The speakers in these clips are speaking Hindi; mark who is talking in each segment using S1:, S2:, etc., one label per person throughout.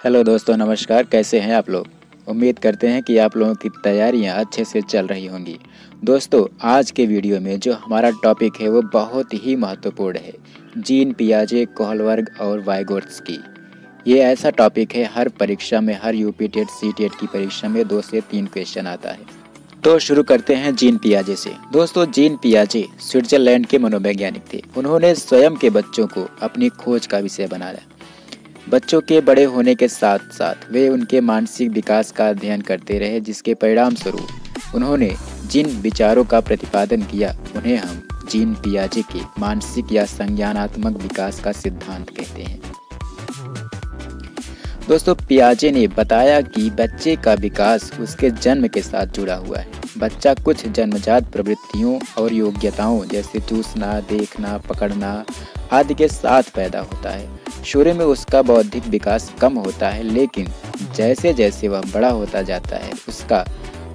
S1: हेलो दोस्तों, नमस्कार। कैसे हैं आप लोग? उम्मीद करते हैं कि आप लोगों की तैयारियां अच्छे से चल रही होंगी। दोस्तों, आज के वीडियो में जो हमारा टॉपिक है वो बहुत ही महत्वपूर्ण है। जीन पियाजे, कोहलबर्ग और वाइगोत्स्की। ये ऐसा टॉपिक है, हर परीक्षा में, हर यूपी टेट, सी टेट की परीक्षा में 2 से 3 क्वेश्चन आता है। तो शुरू करते हैं जीन पियाजे से। दोस्तों, जीन पियाजे स्विट्जरलैंड के मनोवैज्ञानिक थे। उन्होंने स्वयं के बच्चों को अपनी खोज का विषय बनाया। बच्चों के बड़े होने के साथ साथ वे उनके मानसिक विकास का अध्ययन करते रहे, जिसके परिणाम स्वरूप उन्होंने जिन विचारों का प्रतिपादन किया उन्हें हम जीन पियाजे के मानसिक या संज्ञानात्मक विकास का सिद्धांत कहते हैं। दोस्तों, पियाजे ने बताया कि बच्चे का विकास उसके जन्म के साथ जुड़ा हुआ है। बच्चा कुछ जन्मजात प्रवृत्तियों और योग्यताओं जैसे चूसना, देखना, पकड़ना आदि के साथ पैदा होता है। शुरू में उसका बौद्धिक विकास कम होता है, लेकिन जैसे जैसे वह बड़ा होता जाता है उसका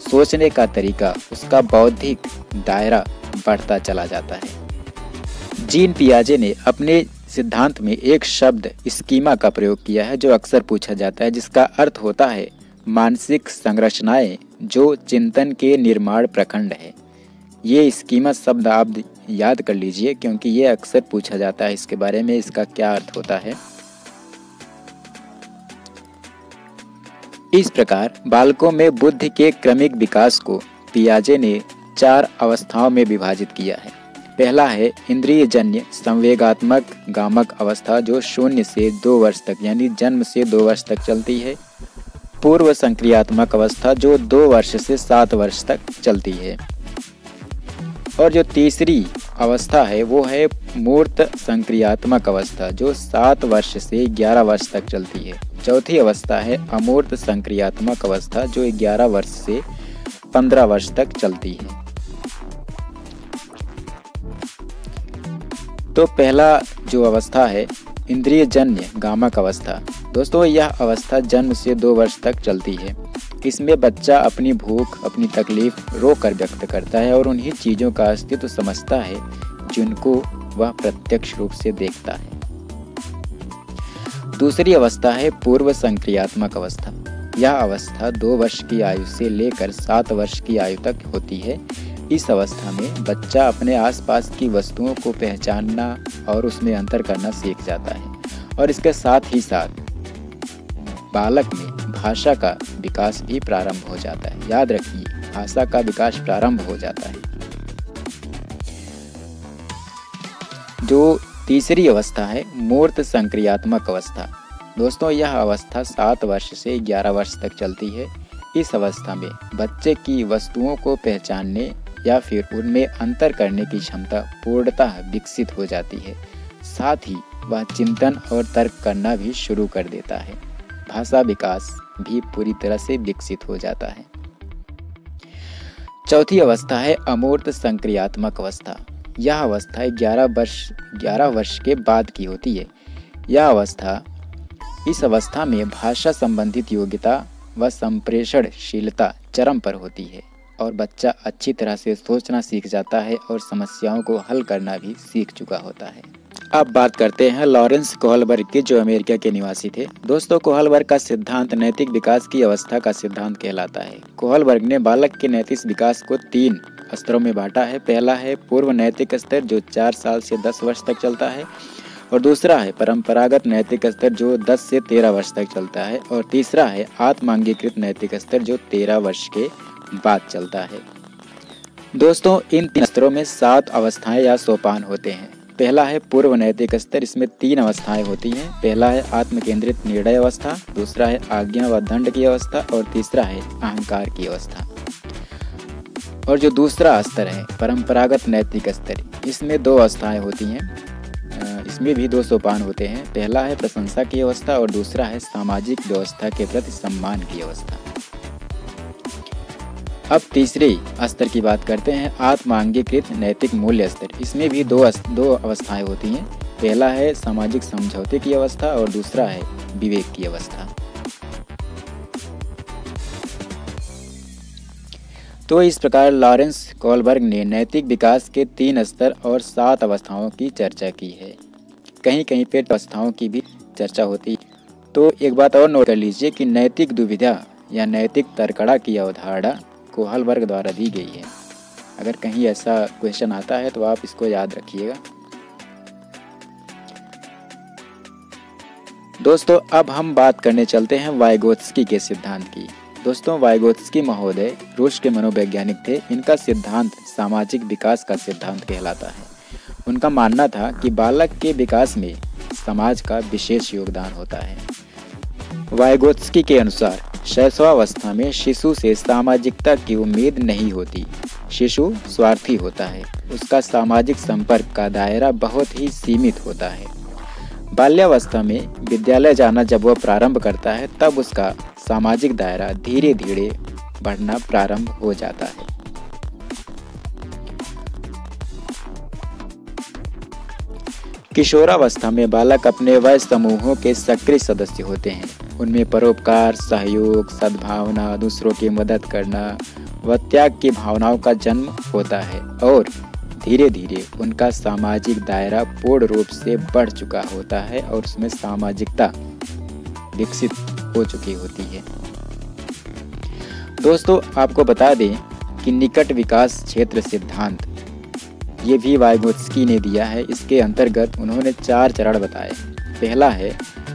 S1: सोचने का तरीका, उसका बौद्धिक दायरा बढ़ता चला जाता है। जीन पियाजे ने अपने सिद्धांत में एक शब्द स्कीमा का प्रयोग किया है जो अक्सर पूछा जाता है, जिसका अर्थ होता है मानसिक संरचनाएं जो चिंतन के निर्माण प्रखंड है। ये स्कीमा शब्द आप याद कर लीजिए, क्योंकि ये अक्सर पूछा जाता है इसके बारे में, इसका क्या अर्थ होता है। इस प्रकार बालकों में बुद्धि के क्रमिक विकास को पियाजे ने 4 अवस्थाओं में विभाजित किया है। पहला है इंद्रियजन्य संवेगात्मक गामक अवस्था, जो 0 से 2 वर्ष तक यानी जन्म से 2 वर्ष तक चलती है। पूर्व संक्रियात्मक अवस्था, जो 2 वर्ष से 7 वर्ष तक चलती है। और जो तीसरी अवस्था है वो है मूर्त संक्रियात्मक अवस्था, जो 7 वर्ष से 11 वर्ष तक चलती है। चौथी अवस्था है अमूर्त संक्रियात्मक अवस्था, जो 11 वर्ष से 15 वर्ष तक चलती है। तो पहला जो अवस्था है इंद्रियजन्य गामक अवस्था। दोस्तों, यह अवस्था जन्म से 2 वर्ष तक चलती है। इसमें बच्चा अपनी भूख, अपनी तकलीफ रो कर व्यक्त करता है और उन्हीं चीज़ों का अस्तित्व समझता है जिनको वह प्रत्यक्ष रूप से देखता है। दूसरी अवस्था है पूर्व संक्रियात्मक अवस्था। यह अवस्था 2 वर्ष की आयु से लेकर 7 वर्ष की आयु तक होती है। इस अवस्था में बच्चा अपने आसपास की वस्तुओं को पहचानना और उसमें अंतर करना सीख जाता है, और इसके साथ ही साथ बालक में भाषा का विकास भी प्रारंभ हो जाता है। याद रखिए, भाषा का विकास प्रारंभ हो जाता है। जो तीसरी अवस्था है मूर्त संक्रियात्मक अवस्था। दोस्तों, यह अवस्था 7 वर्ष से 11 वर्ष तक चलती है। इस अवस्था में बच्चे की वस्तुओं को पहचानने या फिर उनमें अंतर करने की क्षमता पूर्णतः विकसित हो जाती है। साथ ही वह चिंतन और तर्क करना भी शुरू कर देता है। भाषा विकास भी पूरी तरह से विकसित हो जाता है। चौथी अवस्था है अमूर्त संक्रियात्मक अवस्था। यह अवस्था 11 वर्ष के बाद की होती है। इस अवस्था में भाषा संबंधित योग्यता व संप्रेषणशीलता चरम पर होती है और बच्चा अच्छी तरह से सोचना सीख जाता है और समस्याओं को हल करना भी सीख चुका होता है। अब बात करते हैं लॉरेंस कोहलबर्ग की, जो अमेरिका के निवासी थे। दोस्तों, कोहलबर्ग का सिद्धांत नैतिक विकास की अवस्था का सिद्धांत कहलाता है। कोहलबर्ग ने बालक के नैतिक विकास को 3 स्तरों में बांटा है। पहला है पूर्व नैतिक स्तर, जो 4 साल से 10 वर्ष तक चलता है, और दूसरा है परंपरागत नैतिक स्तर, जो 10 से 13 वर्ष तक चलता है, और तीसरा है आत्मांगीकृत नैतिक स्तर, जो 13 वर्ष के बाद चलता है। दोस्तों, इन 3 स्तरों में 7 अवस्थाएं या सोपान होते हैं। पहला है पूर्व नैतिक स्तर। इसमें 3 अवस्थाएं होती हैं। पहला है आत्मकेंद्रित निर्णय अवस्था, दूसरा है आज्ञा व दंड की अवस्था, और तीसरा है अहंकार की अवस्था। और जो दूसरा स्तर है परंपरागत नैतिक स्तर, इसमें 2 अवस्थाएं होती हैं। इसमें भी 2 सोपान होते हैं। पहला है प्रशंसा की अवस्था और दूसरा है सामाजिक व्यवस्था के प्रति सम्मान की अवस्था। अब तीसरे स्तर की बात करते हैं, आत्मांगीकृत नैतिक मूल्य स्तर। इसमें भी 2 अवस्थाएं होती हैं। पहला है सामाजिक समझौते की अवस्था और दूसरा है विवेक की अवस्था। तो इस प्रकार लॉरेंस कोहलबर्ग ने नैतिक विकास के 3 स्तर और 7 अवस्थाओं की चर्चा की है। कहीं कहीं पे अवस्थाओं की भी चर्चा होती है। तो एक बात और नोट कर लीजिए कि नैतिक दुविधा या नैतिक तर्कड़ा की अवधारणा कोहलबर्ग द्वारा दी गई है। अगर कहीं ऐसा क्वेश्चन आता है तो आप इसको याद रखिएगा। दोस्तों अब हम बात करने चलते हैं वाइगोत्स्की के सिद्धांत की। दोस्तों वाइगोत्स्की महोदय रूस के मनोवैज्ञानिक थे। इनका सिद्धांत सामाजिक विकास का सिद्धांत कहलाता है। उनका मानना था कि बालक के विकास में समाज का विशेष योगदान होता है। वाइगोत्स्की के अनुसार शैशवावस्था में शिशु से सामाजिकता की उम्मीद नहीं होती। शिशु स्वार्थी होता है, उसका सामाजिक संपर्क का दायरा बहुत ही सीमित होता है। बाल्यावस्था में विद्यालय जाना जब वह प्रारंभ करता है तब उसका सामाजिक दायरा धीरे धीरे बढ़ना प्रारंभ हो जाता है। किशोरावस्था में बालक अपने वय समूहों के सक्रिय सदस्य होते हैं। उनमें परोपकार, सहयोग, सद्भावना, दूसरों की मदद करना व त्याग की भावनाओं का जन्म होता है और धीरे धीरे उनका सामाजिक दायरा पूर्ण रूप से बढ़ चुका होता है और उसमें सामाजिकता विकसित हो चुकी होती है। दोस्तों आपको बता दें कि निकट विकास क्षेत्र सिद्धांत ये भी वाइगोत्स्की ने दिया है। इसके अंतर्गत उन्होंने 4 चरण बताए। पहला है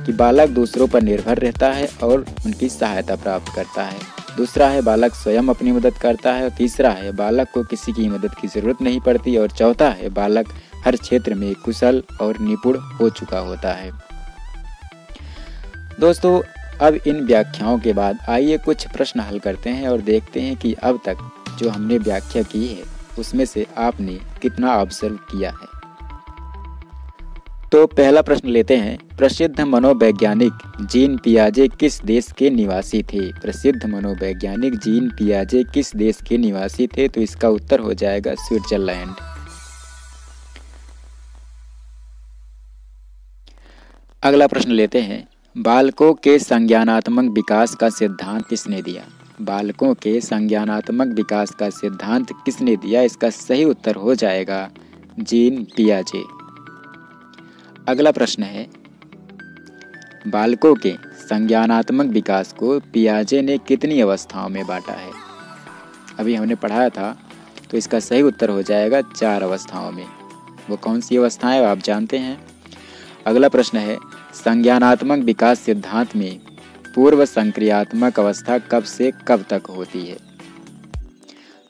S1: कि बालक दूसरों पर निर्भर रहता है और उनकी सहायता प्राप्त करता है। दूसरा है बालक स्वयं अपनी मदद करता है। तीसरा है बालक को किसी की मदद की जरूरत नहीं पड़ती। और चौथा है बालक हर क्षेत्र में कुशल और निपुण हो चुका होता है। दोस्तों अब इन व्याख्याओं के बाद आइए कुछ प्रश्न हल करते हैं और देखते हैं कि अब तक जो हमने व्याख्या की है उसमें से आपने कितना ऑब्जर्व किया है। तो पहला प्रश्न लेते हैं, प्रसिद्ध मनोवैज्ञानिक जीन पियाजे किस देश के निवासी थे? प्रसिद्ध मनोवैज्ञानिक जीन पियाजे किस देश के निवासी थे? तो इसका उत्तर हो जाएगा स्विट्जरलैंड। अगला प्रश्न लेते हैं, बालकों के संज्ञानात्मक विकास का सिद्धांत किसने दिया? बालकों के संज्ञानात्मक विकास का सिद्धांत किसने दिया? इसका सही उत्तर हो जाएगा जीन पियाजे। अगला प्रश्न है, बालकों के संज्ञानात्मक विकास को पियाजे ने कितनी अवस्थाओं में बांटा है? अभी हमने पढ़ाया था, तो इसका सही उत्तर हो जाएगा 4 अवस्थाओं में। वो कौन सी अवस्थाएं आप जानते हैं? अगला प्रश्न है, संज्ञानात्मक विकास सिद्धांत में पूर्व संक्रियात्मक अवस्था कब से कब तक होती है?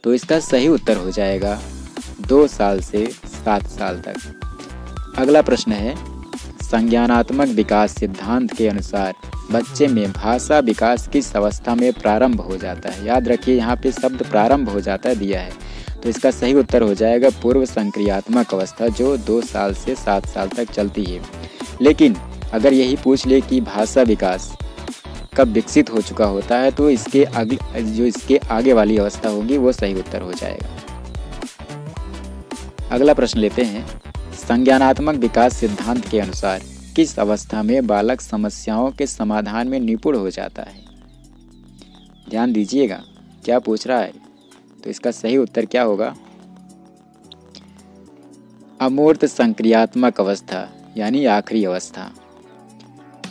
S1: तो इसका सही उत्तर हो जाएगा 2 साल से 7 साल तक। अगला प्रश्न है, संज्ञानात्मक विकास सिद्धांत के अनुसार बच्चे में भाषा विकास किस अवस्था में प्रारंभ हो जाता है? याद रखिए यहाँ पे शब्द प्रारंभ हो जाता है दिया है, तो इसका सही उत्तर हो जाएगा पूर्व संक्रियात्मक अवस्था जो 2 साल से 7 साल तक चलती है। लेकिन अगर यही पूछ ले कि भाषा विकास कब विकसित हो चुका होता है तो इसके आगे वाली अवस्था होगी वो सही उत्तर हो जाएगा। अगला प्रश्न लेते हैं, संज्ञानात्मक विकास सिद्धांत के अनुसार किस अवस्था में बालक समस्याओं के समाधान में निपुण हो जाता है? ध्यान दीजिएगा क्या पूछ रहा है, तो इसका सही उत्तर क्या होगा? अमूर्त संक्रियात्मक अवस्था यानी आखिरी अवस्था।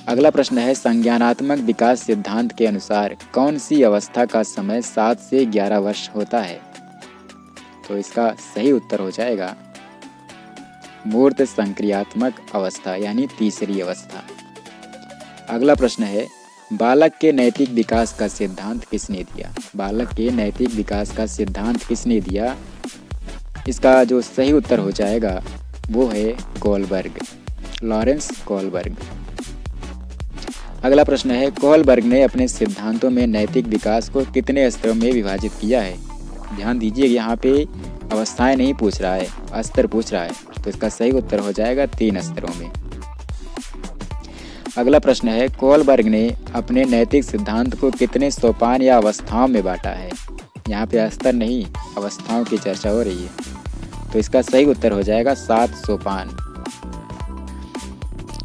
S1: अगला प्रश्न है, संज्ञानात्मक विकास सिद्धांत के अनुसार कौन सी अवस्था का समय 7 से 11 वर्ष होता है? तो इसका सही उत्तर हो जाएगा मूर्त संक्रियात्मक अवस्था यानी तीसरी अवस्था। अगला प्रश्न है, बालक के नैतिक विकास का सिद्धांत किसने दिया? बालक के नैतिक विकास का सिद्धांत किसने दिया? इसका जो सही उत्तर हो जाएगा वो है कोहलबर्ग, लॉरेंस कोहलबर्ग। अगला प्रश्न है, कोहलबर्ग ने अपने सिद्धांतों में नैतिक विकास को कितने स्तरों में विभाजित किया है? ध्यान दीजिए यहाँ पे अवस्थाएं नहीं पूछ रहा है, स्तर पूछ रहा है, तो इसका सही उत्तर हो जाएगा 3 स्तरों में। अगला प्रश्न है, कोहलबर्ग ने अपने नैतिक सिद्धांत को कितने सोपान या अवस्थाओं में बांटा है? यहाँ पे स्तर नहीं अवस्थाओं की चर्चा हो रही है, तो इसका सही उत्तर हो जाएगा 7 सोपान।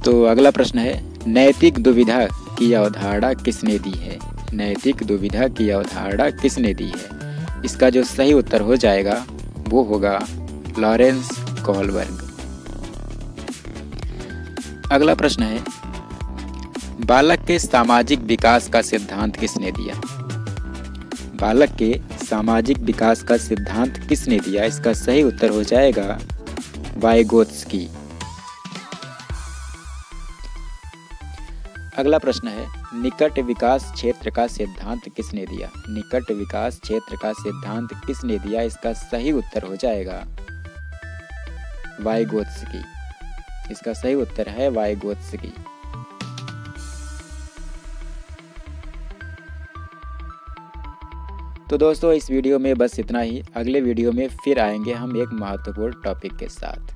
S1: तो अगला प्रश्न है, नैतिक दुविधा की अवधारणा किसने दी है? नैतिक दुविधा की अवधारणा किसने दी है? इसका जो सही उत्तर हो जाएगा वो होगा लॉरेंस कोहलबर्ग। अगला प्रश्न है, बालक के सामाजिक विकास का सिद्धांत किसने दिया? बालक के सामाजिक विकास का सिद्धांत किसने दिया? इसका सही उत्तर हो जाएगा वाइगोत्स्की। अगला प्रश्न है, निकट विकास क्षेत्र का सिद्धांत किसने दिया? निकट विकास क्षेत्र का सिद्धांत किसने दिया? इसका सही उत्तर हो जाएगा वाइगोत्स्की। इसका सही उत्तर है वाइगोत्स्की। तो दोस्तों, इस वीडियो में बस इतना ही। अगले वीडियो में फिर आएंगे हम एक महत्वपूर्ण टॉपिक के साथ।